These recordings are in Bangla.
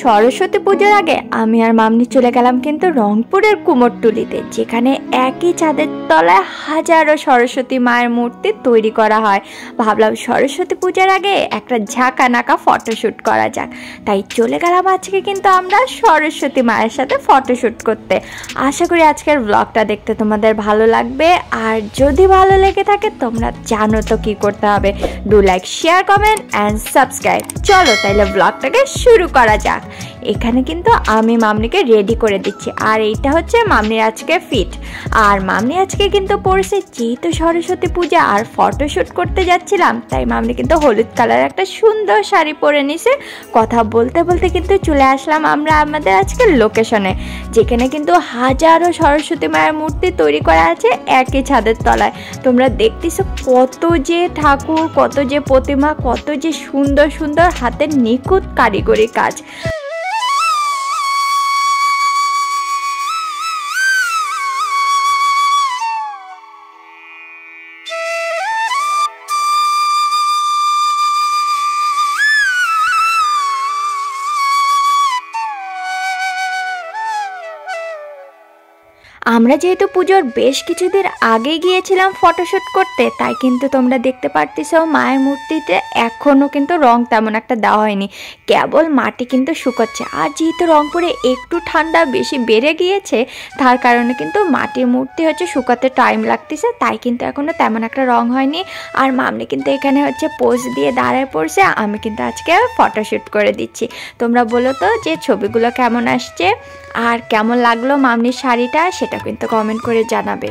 সরস্বতী পুজোর আগে আমি আর মামনি চলে গেলাম কিন্তু রংপুরের কুমোরটুলিতে, যেখানে একই ছাদের তলায় হাজারো সরস্বতী মায়ের মূর্তি তৈরি করা হয়। ভাবলাম সরস্বতী পূজার আগে একটা ঝাঁকানাকা ফটোশ্যুট করা যাক, তাই চলে গেলাম আজকে কিন্তু আমরা সরস্বতী মায়ের সাথে ফটোশ্যুট করতে। আশা করি আজকের ব্লগটা দেখতে তোমাদের ভালো লাগবে, আর যদি ভালো লেগে থাকে তোমরা জানো তো কি করতে হবে, do like, share, comment and subscribe. চলো তাইলে ব্লগটাকে শুরু করা যাক। এখানে কিন্তু আমি মামনিকে রেডি করে দিচ্ছি, আর এইটা হচ্ছে মামনির আজকে ফিট। আর মামনি আজকে কিন্তু পড়ছে, যেহেতু সরস্বতী পূজা আর ফটোশ্যুট করতে যাচ্ছিলাম, তাই মামনি কিন্তু হলুদ কালার একটা সুন্দর শাড়ি পরে নিছে। কথা বলতে বলতে কিন্তু চলে আসলাম আমরা আমাদের আজকের লোকেশনে, যেখানে কিন্তু হাজারো সরস্বতী মায়ের মূর্তি তৈরি করা আছে একই ছাদের তলায়। তোমরা দেখতেছো কত যে ঠাকুর, কত যে প্রতিমা, কত যে সুন্দর সুন্দর হাতের নিখুঁত কারিগরি কাজ। আমরা যেহেতু পুজোর বেশ কিছুদিন আগে গিয়েছিলাম ফটোশ্যুট করতে, তাই কিন্তু তোমরা দেখতে পারতেছো মায়ের মূর্তিতে এখনও কিন্তু রং তেমন একটা দেওয়া হয়নি, কেবল মাটি কিন্তু শুকোচ্ছে। আর যেহেতু রংপুরে একটু ঠান্ডা বেশি বেড়ে গিয়েছে, তার কারণে কিন্তু মাটির মূর্তি হচ্ছে শুকাতে টাইম লাগতেছে, তাই কিন্তু এখনও তেমন একটা রং হয়নি। আর মামনি কিন্তু এখানে হচ্ছে পোজ দিয়ে দাঁড়ায় পড়ছে, আমি কিন্তু আজকে ফটোশ্যুট করে দিচ্ছি। তোমরা বলো তো যে ছবিগুলো কেমন আসছে আর কেমন লাগলো মামনির শাড়িটা, সেটা কিন্তু কমেন্ট করে জানাবে।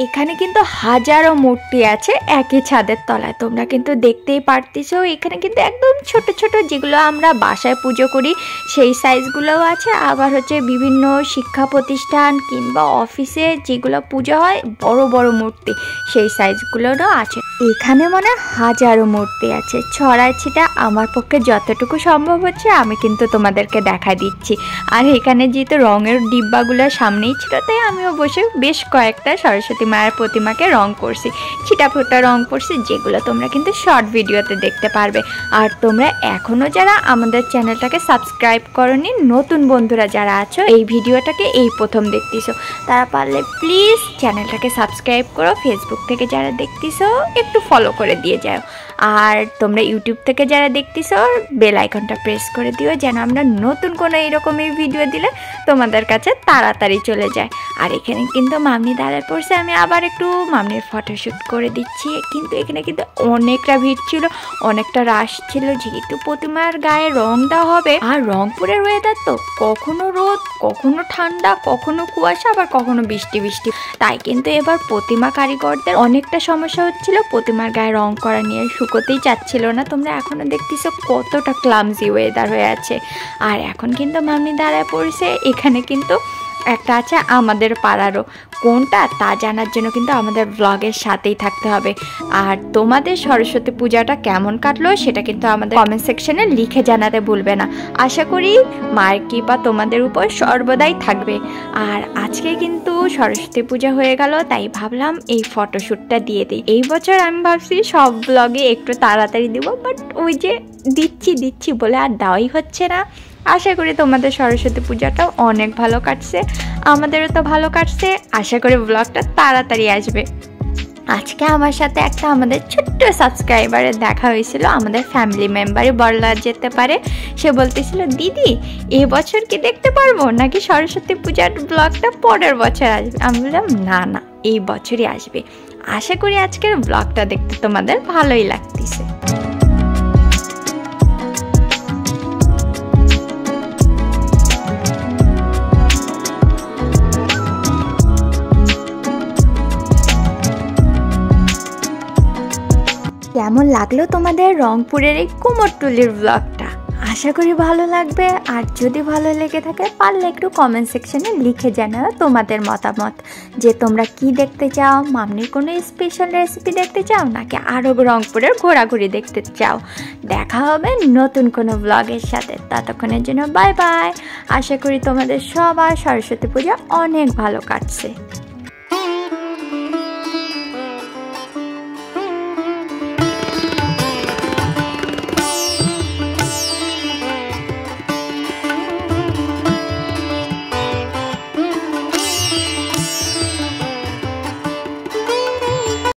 এখানে কিন্তু হাজারো মূর্তি আছে একই ছাদের তলায়, তোমরা কিন্তু দেখতেই পারতেছো। এখানে কিন্তু একদম ছোট ছোট যেগুলো আমরা বাসায় পুজো করি সেই সাইজগুলোও আছে, আবার হচ্ছে বিভিন্ন শিক্ষা প্রতিষ্ঠান কিংবা অফিসে যেগুলো পুজো হয় বড় বড় মূর্তি সেই সাইজগুলোরও আছে। এখানে মনে হাজারো মূর্তি আছে, ছড়ায় ছিটা আমার পক্ষে যতটুকু সম্ভব হচ্ছে আমি কিন্তু তোমাদেরকে দেখা দিচ্ছি। আর এখানে যেহেতু রঙের ডিব্বাগুলো সামনেই ছিল, তাই আমিও বসে বেশ কয়েকটা সরস্বতী মায়ের প্রতিমাকে রং করছি, ছিটাফোটা রং করছি, যেগুলো তোমরা কিন্তু শর্ট ভিডিওতে দেখতে পারবে। আর তোমরা এখনও যারা আমাদের চ্যানেলটাকে সাবস্ক্রাইব করোনি, নতুন বন্ধুরা যারা আছো এই ভিডিওটাকে এই প্রথম দেখতেছো, তারা পারলে প্লিজ চ্যানেলটাকে সাবস্ক্রাইব করো। ফেসবুক থেকে যারা দেখতেছো একটু ফলো করে দিয়ে যাও, আর তোমরা ইউটিউব থেকে যারা দেখতেছো বেল আইকনটা প্রেস করে দিও, যেন আমরা নতুন কোনো এরকমই ভিডিও দিলে তোমাদের কাছে তাড়াতাড়ি চলে যায়। আর এখানে কিন্তু মামনি দাঁড়ায় পড়ছে, আমি আবার একটু মামনির ফটোশ্যুট করে দিচ্ছি। কিন্তু এখানে কিন্তু অনেকটা ভিড় ছিল, অনেকটা রাশ ছিল, যেহেতু প্রতিমার গায়ে রং দেওয়া হবে। আর রংপুরের ওয়েদার তো কখনো রোদ, কখনো ঠান্ডা, কখনো কুয়াশা, আবার কখনো বৃষ্টি বৃষ্টি, তাই কিন্তু এবার প্রতিমা কারিগরদের অনেকটা সমস্যা হচ্ছিল প্রতিমার গায়ে রং করা নিয়ে, শুকোতেই চাচ্ছিল না। তোমরা এখনো দেখতেছো কতটা ক্লামজি ওয়েদার হয়ে আছে। আর এখন কিন্তু মামনি দাঁড়ায় পড়েছে, এখানে কিন্তু একটা আছে আমাদের পাড়ারও, কোনটা তা জানার জন্য কিন্তু আমাদের ব্লগের সাথেই থাকতে হবে। আর তোমাদের সরস্বতী পূজাটা কেমন কাটলো সেটা কিন্তু আমাদের কমেন্ট সেকশনে লিখে জানাতে ভুলবে না। আশা করি মায়ের কৃপা তোমাদের উপর সর্বদাই থাকবে। আর আজকে কিন্তু সরস্বতী পূজা হয়ে গেল, তাই ভাবলাম এই ফটোশ্যুটটা দিয়ে দিই। এই বছর আমি ভাবছি সব ব্লগে একটু তাড়াতাড়ি দিব, বাট ওই যে দিচ্ছি বলে আর দেওয়াই হচ্ছে না। আশা করি তোমাদের সরস্বতী পূজাটাও অনেক ভালো কাটছে, আমাদেরও তো ভালো কাটছে। আশা করি ব্লগটা তাড়াতাড়ি আসবে। আজকে আমার সাথে একটা আমাদের ছোট্ট সাবস্ক্রাইবারের দেখা হয়েছিল, আমাদের ফ্যামিলি মেম্বারই বলা যেতে পারে। সে বলতেছিল, দিদি এবছর কি দেখতে পারবো নাকি সরস্বতী পূজার ব্লগটা পরের বছর আসবে? আমি বললাম না এই বছরই আসবে। আশা করি আজকের ব্লগটা দেখতে তোমাদের ভালোই লাগতেছে। কেমন লাগলো তোমাদের রংপুরের এই কুমোরটুলির ব্লগটা? আশা করি ভালো লাগবে। আর যদি ভালো লেগে থাকে পারলে একটু কমেন্ট সেকশনে লিখে জানাও তোমাদের মতামত, যে তোমরা কি দেখতে চাও, মামনির কোনো স্পেশাল রেসিপি দেখতে চাও নাকি আরও রংপুরের ঘোরাঘুরি দেখতে চাও। দেখা হবে নতুন কোনো ব্লগের সাথে, ততক্ষণের জন্য বাই বাই। আশা করি তোমাদের সবার সরস্বতী পূজা অনেক ভালো কাটছে।